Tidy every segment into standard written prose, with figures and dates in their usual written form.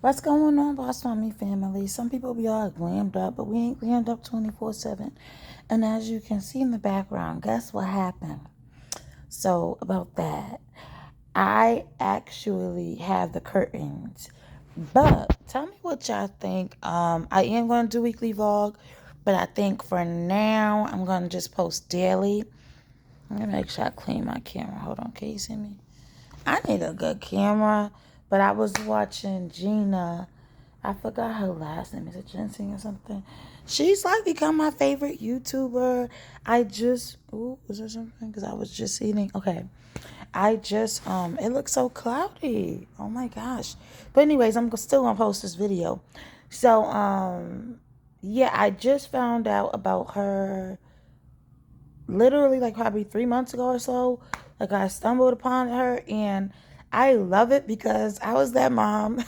What's going on, Boss Mommy family? Some people be all glammed up, but we ain't glammed up 24/7. And as you can see in the background, guess what happened? So, about that, I actually have the curtains. But tell me what y'all think. I am going to do weekly vlog, but I think for now, I'm going to just post daily. I'm going to make sure I clean my camera. Hold on, can you see me? I need a good camera, but I was watching Gina. I forgot her last name. Is it Ginseng or something? She's like become my favorite YouTuber. Is there something? Because I was just eating. Okay. It looks so cloudy. Oh my gosh. But anyways, I'm still gonna post this video. So, yeah, I just found out about her literally like probably 3 months ago or so. Like I stumbled upon her and I love it because I was that mom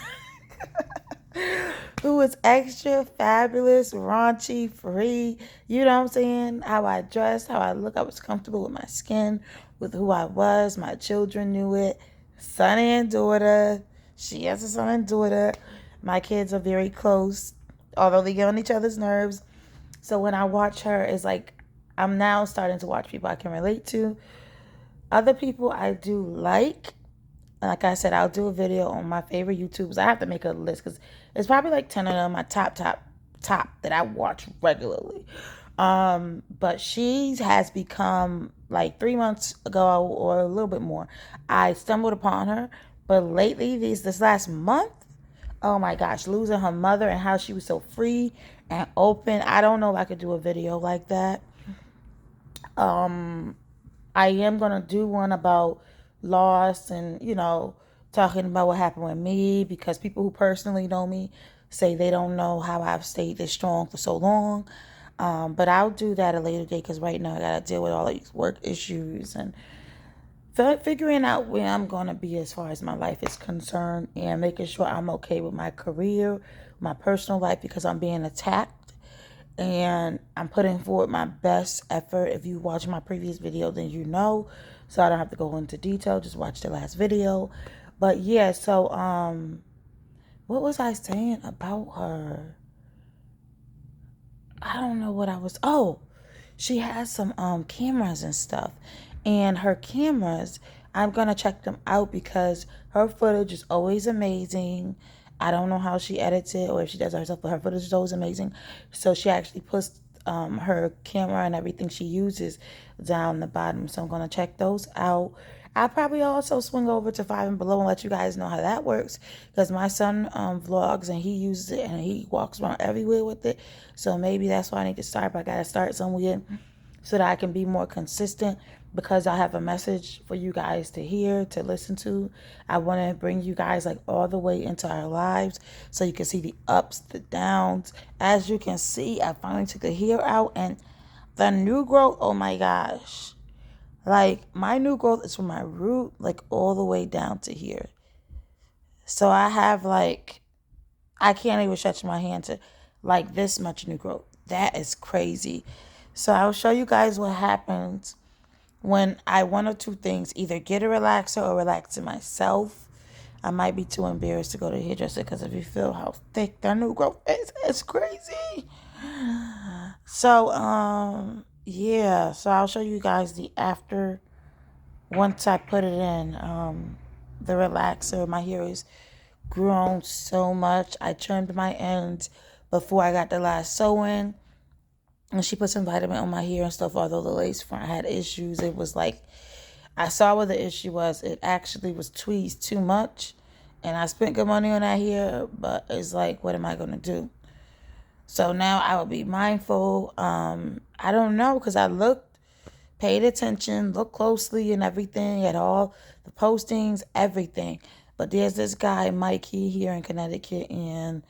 who was extra fabulous, raunchy, free. You know what I'm saying? How I dressed, how I look. I was comfortable with my skin, with who I was. My children knew it. Son and daughter. She has a son and daughter. My kids are very close, although they get on each other's nerves. So when I watch her, it's like I'm now starting to watch people I can relate to. Other people I do like I said, I'll do a video on my favorite YouTubers. I have to make a list because it's probably like 10 of them, my top that I watch regularly. But she has become like 3 months ago or a little bit more. I stumbled upon her, but lately, this last month, oh my gosh, losing her mother and how she was so free and open. I don't know if I could do a video like that. Um, I am gonna do one about loss and talking about what happened with me because people who personally know me say they don't know how I've stayed this strong for so long. But I'll do that a later date because right now I gotta deal with all these work issues and figuring out where I'm gonna be as far as my life is concerned and making sure I'm okay with my career, my personal life because I'm being attacked and I'm putting forward my best effort. If you watch my previous video, then you know, so I don't have to go into detail. Just watch the last video. But yeah, so what was I saying about her? I don't know what I was. Oh, she has some cameras and stuff, and her cameras, I'm gonna check them out because her footage is always amazing. I don't know how she edits it or if she does it herself, but her footage is always amazing. So she actually puts her camera and everything she uses down the bottom. So I'm gonna check those out. I'll probably also swing over to Five and Below and let you guys know how that works because my son vlogs and he uses it and he walks around everywhere with it. So maybe that's why I need to start. But I gotta start somewhere so that I can be more consistent because I have a message for you guys to hear, to listen to. I want to bring you guys like all the way into our lives so you can see the ups, the downs. As you can see, I finally took the hair out and the new growth, oh my gosh. Like my new growth is from my root like all the way down to here. So I have like I can't even stretch my hand to like this much new growth. That is crazy. So I'll show you guys what happens when I one or two things, either get a relaxer or relax it myself. I might be too embarrassed to go to the hairdresser because if you feel how thick that new growth is, it's crazy. So, yeah. So I'll show you guys the after once I put it in. The relaxer, my hair is grown so much. I trimmed my ends before I got the last sew-in. And she put some vitamin on my hair and stuff. Although the lace front had issues, it was like I saw what the issue was. It actually was tweezed too much, and I spent good money on that hair. But it's like, what am I gonna do? So now I will be mindful. I don't know because I looked, paid attention, looked closely, and everything at all the postings, everything. But there's this guy, Mikey, here in Connecticut, and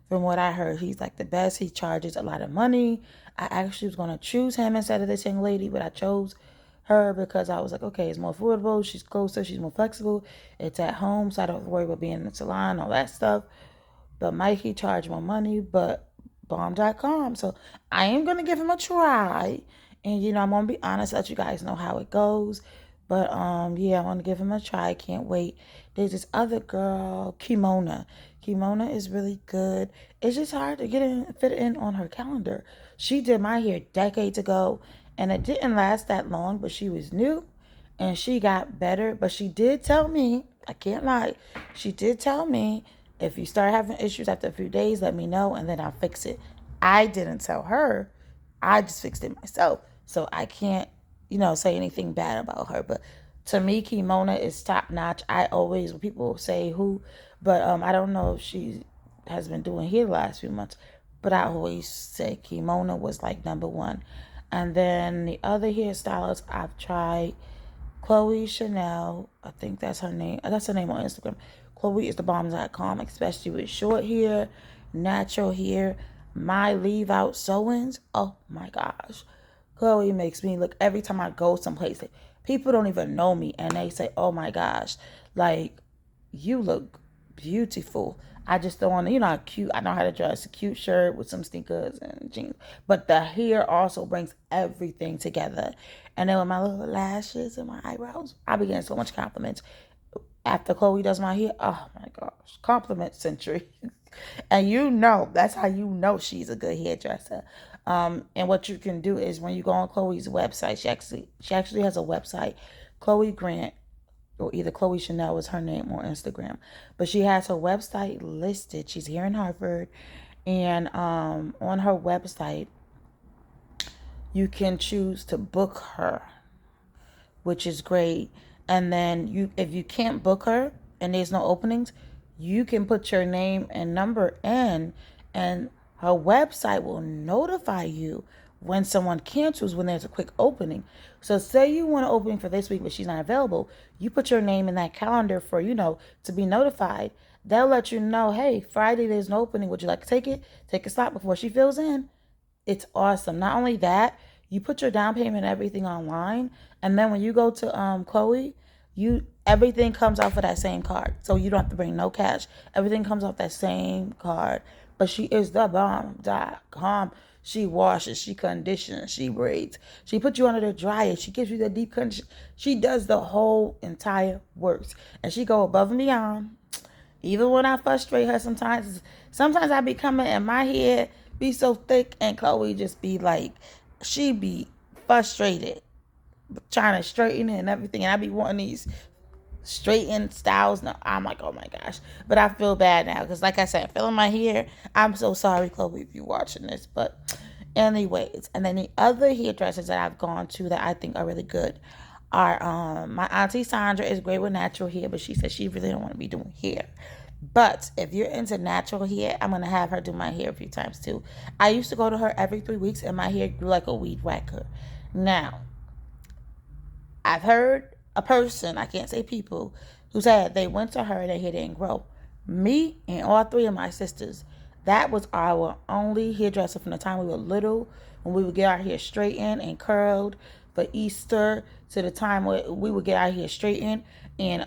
from what I heard, he's like the best. He charges a lot of money. I actually was going to choose him instead of this young lady, but I chose her because I was like, okay, it's more affordable. She's closer. She's more flexible. It's at home, so I don't have to worry about being in the salon, all that stuff. But Mikey charged more money, but bomb.com. So I am going to give him a try. And, I'm going to be honest, let you guys know how it goes. But, yeah, I want to give him a try. I can't wait. There's this other girl, Kimona. Kimona is really good. It's just hard to fit in on her calendar. She did my hair decades ago, and it didn't last that long, but she was new and she got better. But she did tell me, I can't lie, she did tell me, if you start having issues after a few days, let me know and then I'll fix it. I didn't tell her. I just fixed it myself. So I can't, say anything bad about her. But to me, Kimona is top notch. I always, when people say who, but I don't know if she has been doing here the last few months, but I always say Kimona was like number one. And then the other hairstylists I've tried, Chloe Chanel, I think that's her name. That's her name on Instagram. Chloe is the bomb.com, especially with short hair, natural hair, my leave out sewings. Oh my gosh. Chloe makes me look, every time I go someplace, people don't even know me and they say, oh my gosh, like, you look beautiful. I just don't want to, cute. I know how to dress a cute shirt with some sneakers and jeans. But the hair also brings everything together. And then with my little lashes and my eyebrows, I be getting so much compliments. After Chloe does my hair, oh my gosh, compliment century. And that's how you know she's a good hairdresser. And what you can do is when you go on Chloe's website, she actually has a website, Chloe Grant, or either Chloe Chanel is her name on Instagram. But she has her website listed. She's here in Hartford. And on her website, you can choose to book her, which is great. And then if you can't book her and there's no openings, you can put your name and number in, and her website will notify you when someone cancels when there's a quick opening. So say you want an opening for this week, but she's not available. You put your name in that calendar for, to be notified. They'll let you know, hey, Friday there's an opening. Would you like to take it? Take a slot before she fills in. It's awesome. Not only that, you put your down payment and everything online, and then when you go to Chloe, everything comes off of that same card. So you don't have to bring no cash. Everything comes off that same card. But she is the bomb.com. She washes, she conditions, she braids. She puts you under the dryer. She gives you the deep condition. She does the whole entire works. And she go above and beyond. Even when I frustrate her sometimes I be coming and my hair be so thick and Chloe just be like, she be frustrated trying to straighten it and everything. And I be wanting these straightened styles. No, I'm like, oh my gosh. But I feel bad now because, like I said, feeling my hair. I'm so sorry, Chloe, if you're watching this. But anyways, and then the other hairdressers that I've gone to that I think are really good are my auntie Sandra is great with natural hair, but she said she really don't want to be doing hair. But if you're into natural hair, I'm going to have her do my hair a few times too. I used to go to her every 3 weeks and my hair grew like a weed whacker. Now, I've heard a person, I can't say people, who said they went to her and their hair didn't grow. Me and all 3 of my sisters, that was our only hairdresser from the time we were little, when we would get our hair straightened and curled for Easter, to the time where we would get our hair straightened and,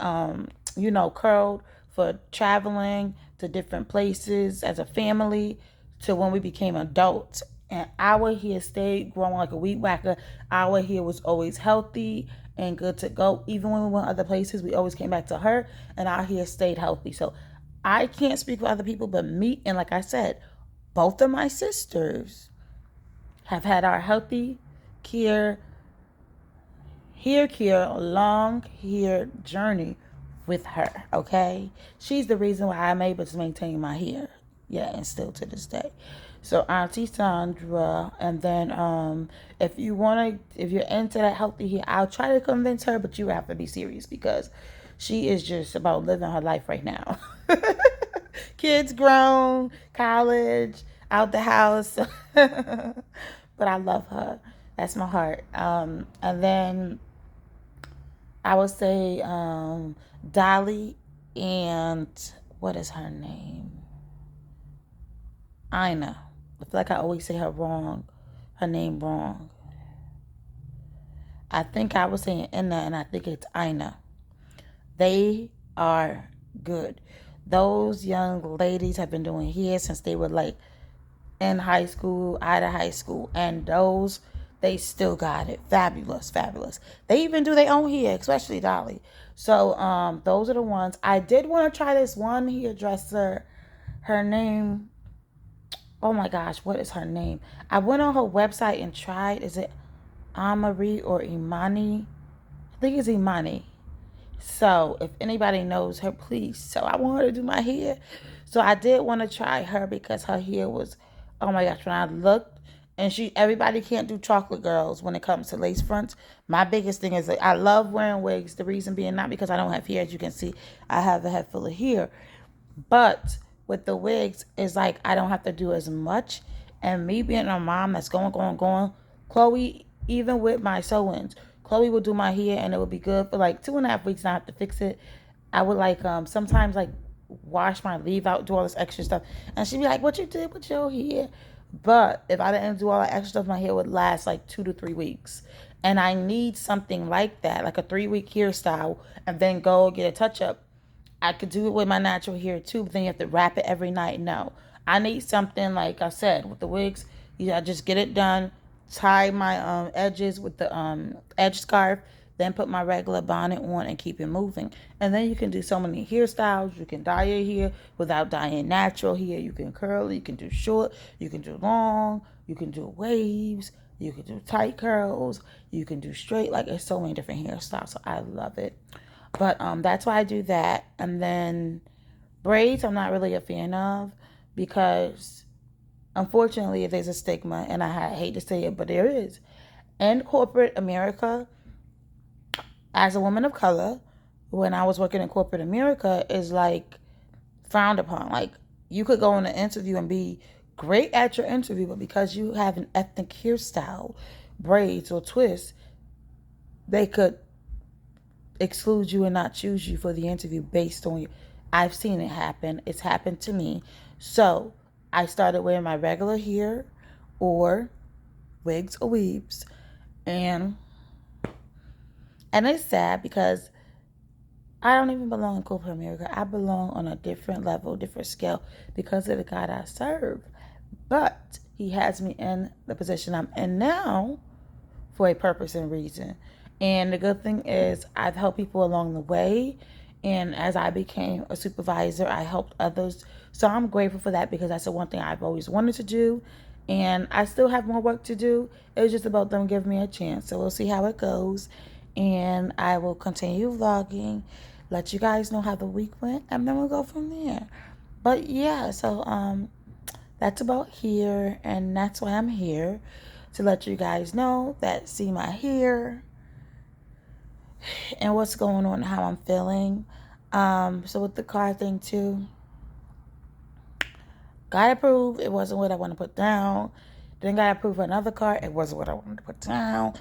curled for traveling to different places as a family, to when we became adults. And our hair stayed growing like a weed whacker. Our hair was always healthy and good to go. Even when we went other places, we always came back to her and our hair stayed healthy. So I can't speak for other people, but me, and like I said, both of my sisters have had our healthy hair long hair journey with her, okay? She's the reason why I'm able to maintain my hair. Yeah, and still to this day. So Auntie Sandra, and then if you're into that healthy hair, I'll try to convince her, but you have to be serious because she is just about living her life right now. Kids grown, college, out the house. But I love her. That's my heart. And then I would say Dolly and what is her name? Ina. I feel like I always say her name wrong. I think I was saying Ina and I think it's Ina. They are good. Those young ladies have been doing hair since they were like in high school, out of high school, and they still got it. Fabulous, fabulous. They even do their own hair, especially Dolly. So those are the ones. I did want to try this one hairdresser. Her name, oh my gosh, what is her name? I went on her website and tried. Is it Amari or Imani? I think it's Imani. So if anybody knows her, please. So I want her to do my hair. So I did want to try her because her hair was, oh my gosh, when I looked, and everybody can't do chocolate girls when it comes to lace fronts. My biggest thing is that I love wearing wigs. The reason being not because I don't have hair, as you can see, I have a head full of hair. But with the wigs, it's like I don't have to do as much. And me being a mom that's going, Chloe, even with my sew-ins, Chloe will do my hair and it would be good for like 2.5 weeks and I have to fix it. I would like sometimes like wash my leave out, do all this extra stuff. And she'd be like, what you did with your hair? But if I didn't do all that extra stuff, my hair would last like 2 to 3 weeks. And I need something like that, like a 3 week hairstyle, and then go get a touch up. I could do it with my natural hair too, but then you have to wrap it every night. No, I need something like I said with the wigs. I just get it done, tie my edges with the edge scarf, then put my regular bonnet on and keep it moving. And then you can do so many hairstyles. You can dye your hair without dyeing natural hair. You can curl it. You can do short. You can do long. You can do waves. You can do tight curls. You can do straight. Like, there's so many different hairstyles. So I love it. But that's why I do that. And then braids, I'm not really a fan of because, unfortunately, there's a stigma, and I hate to say it, but there is. In corporate America, as a woman of color, when I was working in corporate America, is like frowned upon. Like, you could go in an interview and be great at your interview, but because you have an ethnic hairstyle, braids or twists, they could exclude you and not choose you for the interview based on you. I've seen it happen. It's happened to me. So I started wearing my regular hair or wigs or weaves. And it's sad because I don't even belong in corporate America. I belong on a different level, different scale because of the God I serve. But he has me in the position I'm in now for a purpose and reason. And the good thing is I've helped people along the way. And as I became a supervisor, I helped others. So I'm grateful for that because that's the one thing I've always wanted to do. And I still have more work to do. It's just about them giving me a chance. So we'll see how it goes. And I will continue vlogging, let you guys know how the week went, and then we'll go from there. But yeah, so that's about here, and that's why I'm here, to let you guys know that see my hair and what's going on and how I'm feeling. So with the car thing too, got approved. It wasn't what I want to put down. Then got approved for another car. It wasn't what I wanted to put down.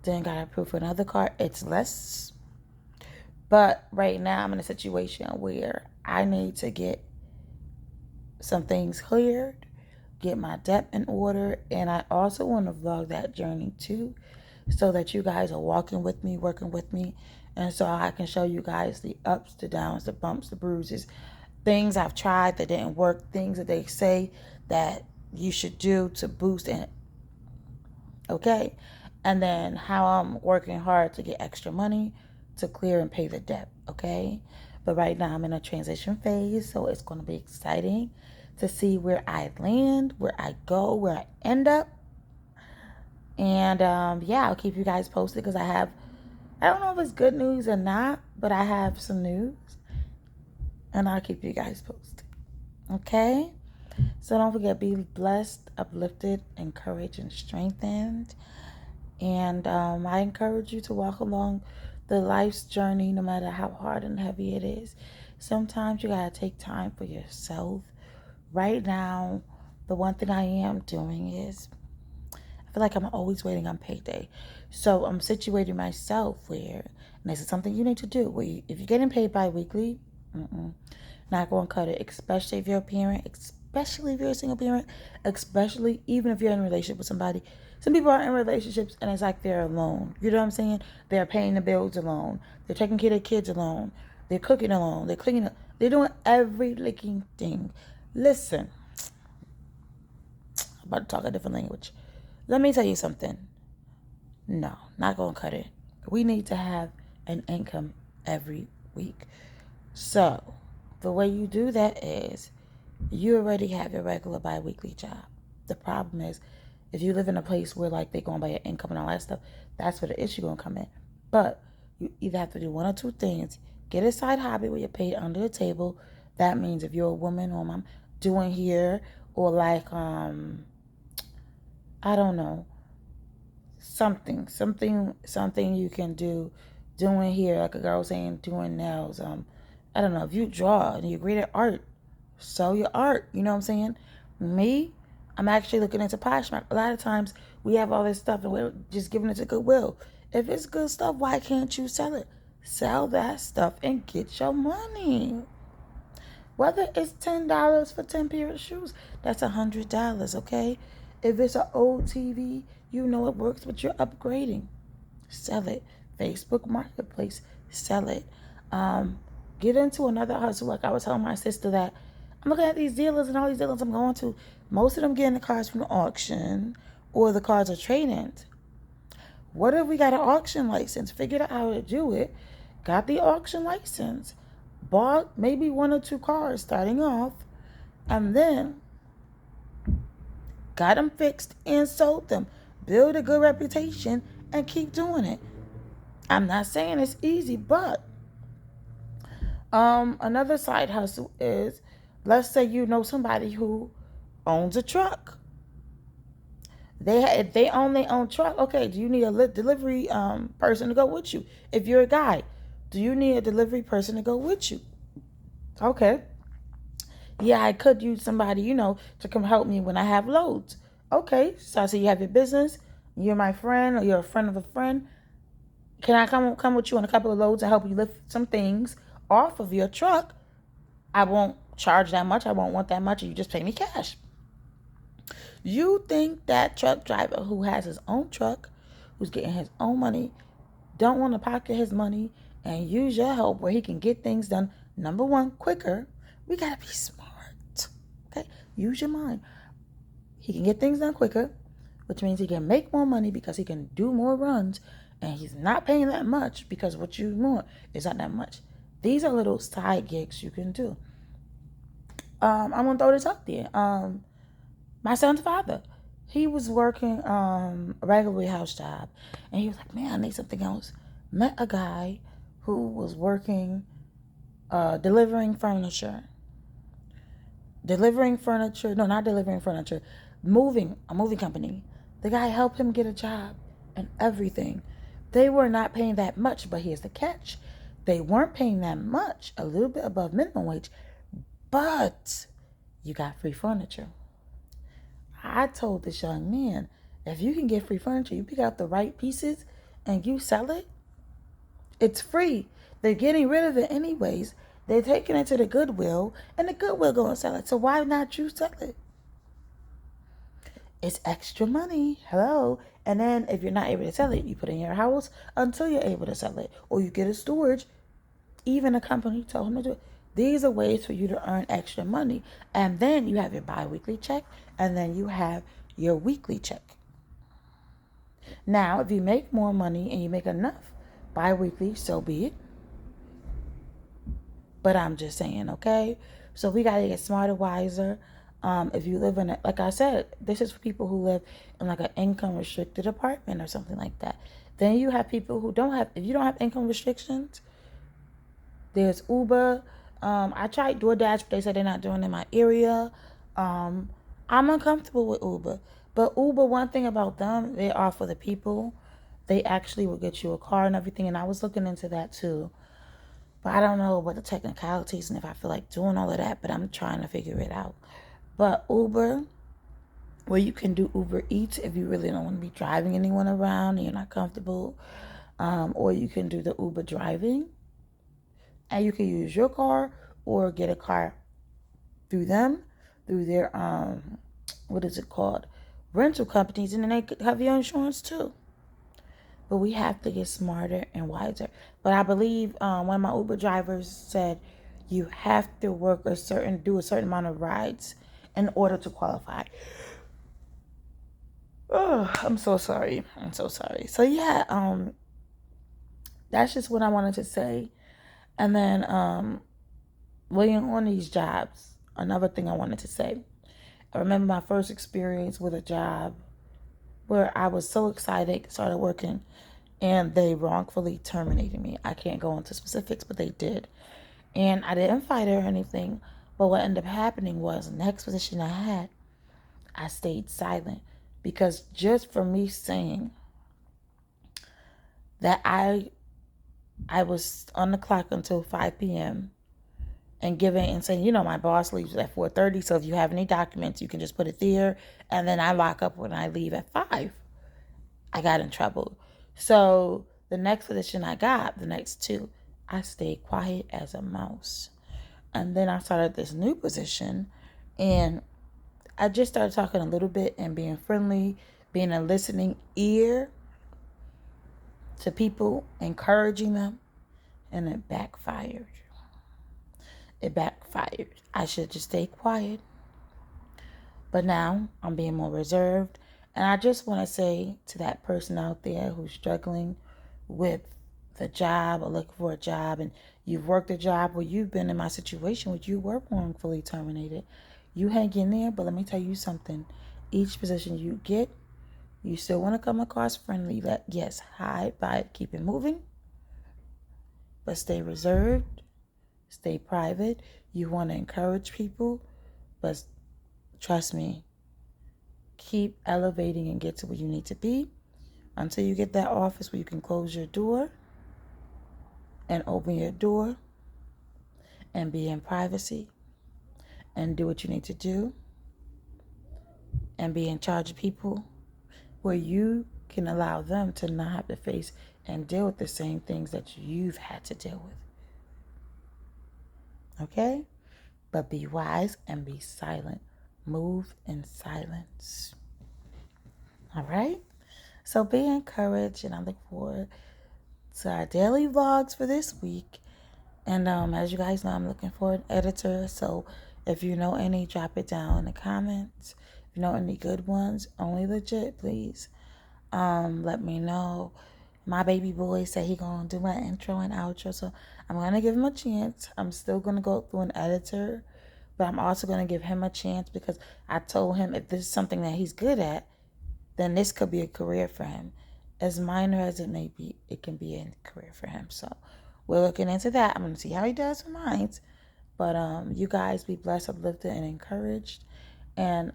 Then got approved for another car. It's less. But right now I'm in a situation where I need to get some things cleared, get my debt in order, and I also want to vlog that journey too, so that you guys are walking with me, working with me, and so I can show you guys the ups, the downs, the bumps, the bruises, things I've tried that didn't work, things that they say that you should do to boost it, okay? And then how I'm working hard to get extra money to clear and pay the debt, okay? But right now I'm in a transition phase, so it's going to be exciting to see where I land, where I go, where I end up. And yeah, I'll keep you guys posted because I don't know if it's good news or not, but I have some news. And I'll keep you guys posted. Okay? So don't forget, be blessed, uplifted, encouraged, and strengthened. And I encourage you to walk along the life's journey, no matter how hard and heavy it is. Sometimes you gotta take time for yourself. Right now, the one thing I am doing is I feel like I'm always waiting on payday. So I'm situating myself where, and this is something you need to do, where if you're getting paid bi-weekly, not going to cut it, especially if you're a parent, especially if you're a single parent, especially even if you're in a relationship with somebody. Some people are in relationships and it's like they're alone. You know what I'm saying? They're paying the bills alone. They're taking care of their kids alone. They're cooking alone. They're cleaning. They're doing every licking thing. Listen, I'm about to talk a different language. Let me tell you something. No, not going to cut it. We need to have an income every week. So the way you do that is You already have your regular bi-weekly job. The problem is, if you live in a place where like they're going by your income and all that stuff, that's where the issue gonna come in. But you either have to do one or two things. Get a side hobby where you're paid under the table. That means if you're a woman or mom doing here, or like I don't know, something you can do doing here, like a girl saying doing nails. I don't know, if you draw and you're great at art, sell your art. You know what I'm saying? Me, I'm actually looking into Poshmark. A lot of times we have all this stuff and we're just giving it to Goodwill. If it's good stuff, why can't you sell it? Sell that stuff and get your money. Whether it's $10 for 10 pair of shoes, that's $100, okay? If it's an old TV, you know it works, but you're upgrading. Sell it. Facebook Marketplace, sell it. Get into another hustle. Like I was telling my sister that I'm looking at these dealers and all these dealers I'm going to. Most of them getting the cars from the auction or the cars are trade-ins. What if we got an auction license? Figured out how to do it. Got the auction license. Bought maybe one or two cars starting off. And then got them fixed and sold them. Build a good reputation and keep doing it. I'm not saying it's easy, but another side hustle is, let's say you know somebody who owns a truck. If they own their own truck, okay, do you need a delivery person to go with you? If you're a guy, do you need a delivery person to go with you? Okay. Yeah, I could use somebody, to come help me when I have loads. Okay, so I see you have your business, you're my friend, or you're a friend of a friend. Can I come with you on a couple of loads and help you lift some things off of your truck? I won't charge that much. I won't want that much. You just pay me cash. You think that truck driver who has his own truck, who's getting his own money, don't want to pocket his money and use your help where he can get things done, number one, quicker. We got to be smart. Okay? Use your mind. He can get things done quicker, which means he can make more money because he can do more runs, and he's not paying that much because what you want is not that much. These are little side gigs you can do. I'm gonna throw this out there. My son's father, he was working a regular house job, and he was like, "Man, I need something else." Met a guy who was working delivering furniture. No, not delivering furniture. A moving company. The guy helped him get a job and everything. They were not paying that much, but here's the catch. They weren't paying that much, a little bit above minimum wage, but you got free furniture. I told this young man, if you can get free furniture, you pick out the right pieces and you sell it, it's free. They're getting rid of it anyways. They're taking it to the Goodwill, and the Goodwill going to sell it. So why not you sell it? It's extra money. Hello. And then if you're not able to sell it, you put it in your house until you're able to sell it. Or you get a storage. Even a company told him to do it. These are ways for you to earn extra money. And then you have your bi-weekly check. And then you have your weekly check. Now, if you make more money and you make enough bi-weekly, so be it. But I'm just saying, okay? So we got to get smarter, wiser. If you live in like I said, this is for people who live in like an income restricted apartment or something like that. Then you have people who if you don't have income restrictions, there's Uber. I tried DoorDash, but they said they're not doing it in my area. I'm uncomfortable with Uber. But Uber, one thing about them, they are for the people. They actually will get you a car and everything. And I was looking into that too. But I don't know what the technicalities and if I feel like doing all of that, but I'm trying to figure it out. But Uber, where you can do Uber Eats if you really don't want to be driving anyone around and you're not comfortable. Or you can do the Uber driving. And you can use your car or get a car through them, through their, what is it called? Rental companies. And then they could have your insurance too. But we have to get smarter and wiser. But I believe one of my Uber drivers said you have to do a certain amount of rides in order to qualify. Oh, I'm so sorry. So yeah, that's just what I wanted to say. And then when you're on these jobs, another thing I wanted to say. I remember my first experience with a job where I was so excited, started working, and they wrongfully terminated me. I can't go into specifics, but they did. And I didn't fight her or anything. But what ended up happening was the next position I had, I stayed silent. Because just for me saying that I was on the clock until 5 p.m. and giving and saying, my boss leaves at 4:30, so if you have any documents, you can just put it there, and then I lock up when I leave at 5. I got in trouble. So the next position I got, the next two, I stayed quiet as a mouse. And then I started this new position, and I just started talking a little bit and being friendly, being a listening ear to people, encouraging them, and it backfired. It backfired. I should just stay quiet. But now I'm being more reserved. And I just want to say to that person out there who's struggling with the job or looking for a job, and you've worked a job where you've been in my situation where you were wrongfully terminated, you hang in there. But let me tell you something. Each position you get, you still want to come across friendly. Yes, hide by it, keep it moving, but stay reserved, stay private. You want to encourage people, but trust me, keep elevating and get to where you need to be until you get that office where you can close your door and open your door and be in privacy and do what you need to do and be in charge of people where you can allow them to not have to face and deal with the same things that you've had to deal with. Okay? But be wise and be silent. Move in silence. All right? So be encouraged, and I look forward to our daily vlogs for this week. And as you guys know, I'm looking for an editor. So if you know any, drop it down in the comments. If you know any good ones, only legit, please. Let me know. My baby boy said he gonna do my intro and outro, so I'm gonna give him a chance. I'm still gonna go through an editor, but I'm also gonna give him a chance because I told him if this is something that he's good at, then this could be a career for him. As minor as it may be, it can be a career for him. So we're looking into that. I'm gonna see how he does with mine. But you guys be blessed, uplifted, and encouraged. And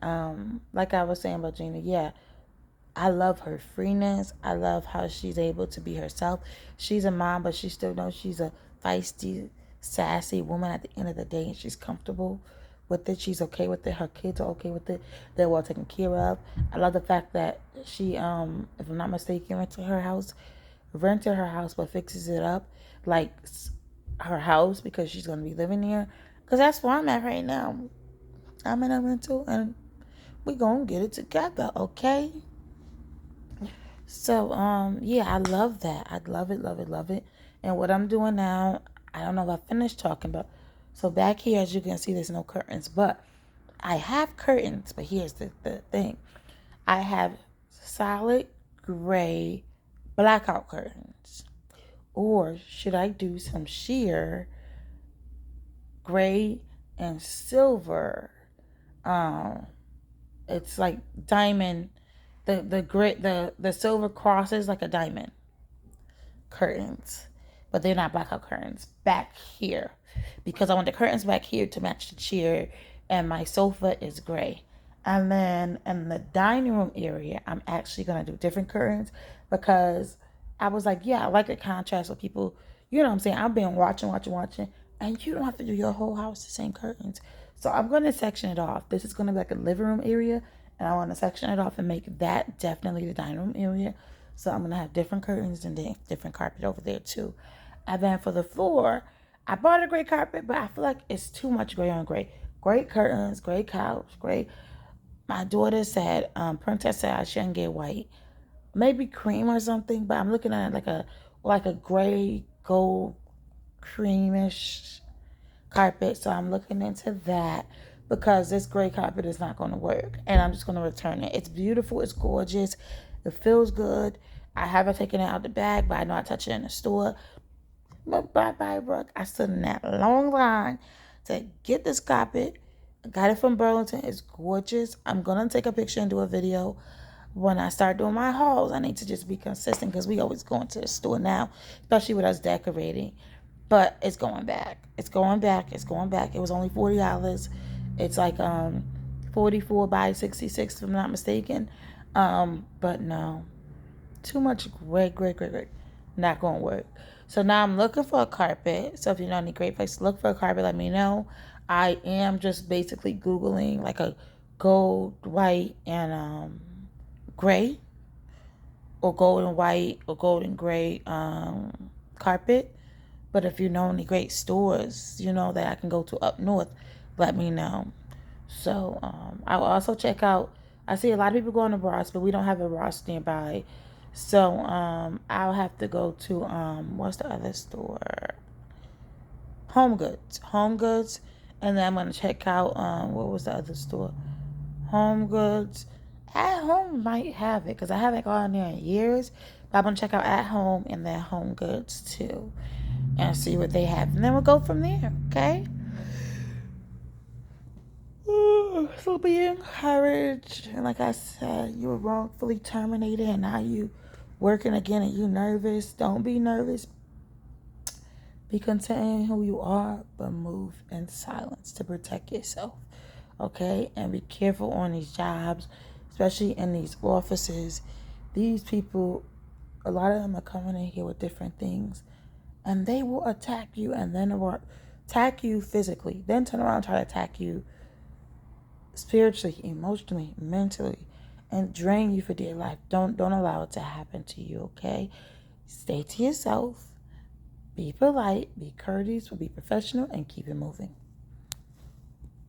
like I was saying about Gina, yeah, I love her freeness. I love how she's able to be herself. She's a mom, but she still knows she's a feisty, sassy woman at the end of the day, and she's comfortable with it. She's okay with it. Her kids are okay with it. They're well taken care of. I love the fact that she, if I'm not mistaken, rented her house, but fixes it up like her house because she's going to be living there. Because that's where I'm at right now. I'm in a rental, and we're going to get it together, okay? So, yeah, I love that. I love it, love it, love it. And what I'm doing now, I don't know if I finished talking, but so back here, as you can see, there's no curtains, but I have curtains. But here's the thing. I have solid gray blackout curtains. Or should I do some sheer gray and silver? It's like diamond. The silver crosses like a diamond curtains, but they're not blackout curtains back here because I want the curtains back here to match the chair, and my sofa is gray. And then in the dining room area, I'm actually gonna do different curtains because I was like, yeah, I like the contrast with people. You know what I'm saying? I've been watching, and you don't have to do your whole house the same curtains. So I'm gonna section it off. This is gonna be like a living room area, and I want to section it off and make that definitely the dining room area. So I'm gonna have different curtains and then different carpet over there too. And then for the floor, I bought a gray carpet, but I feel like it's too much gray on gray. Gray curtains, gray couch, gray. My daughter said, Princess said I shouldn't get white, maybe cream or something. But I'm looking at it like a gray gold creamish carpet. So I'm looking into that because this gray carpet is not going to work, and I'm just going to return it. It's beautiful. It's gorgeous. It feels good. I haven't taken it out the bag, but I know I touched it in the store. But bye, Brooke. I stood in that long line to get this carpet Got it from Burlington. It's gorgeous. I'm going to take a picture and do a video. When I start doing my hauls, I need to just be consistent because we always going to the store now, especially with us decorating. But it's going back. It's going back. It's going back. It was only $40. It's like 44 by 66 if I'm not mistaken. But no. Too much great. Not gonna work. So now I'm looking for a carpet. So if you know any great place to look for a carpet, let me know. I am just basically Googling like a gold, white, and gray, or gold and white, or gold and gray carpet. But if you know any great stores, that I can go to up north, let me know. So I'll also check out. I see a lot of people going to Ross, but we don't have a Ross nearby. So I'll have to go to what's the other store? Home Goods, and then I'm gonna check out what was the other store? Home Goods. At Home might have it because I haven't gone there in years. But I'm gonna check out At Home and then Home Goods too, and see what they have, and then we'll go from there. Okay. So be encouraged. And like I said, you were wrongfully terminated and now you working again and you nervous. Don't be nervous. Be content in who you are, but move in silence to protect yourself. Okay? And be careful on these jobs, especially in these offices. These people, a lot of them are coming in here with different things. And they will attack you and then attack you physically. Then turn around and try to attack you spiritually, emotionally, mentally, and drain you for dear life. Don't allow it to happen to you, okay? Stay to yourself, be polite, be courteous, be professional, and keep it moving.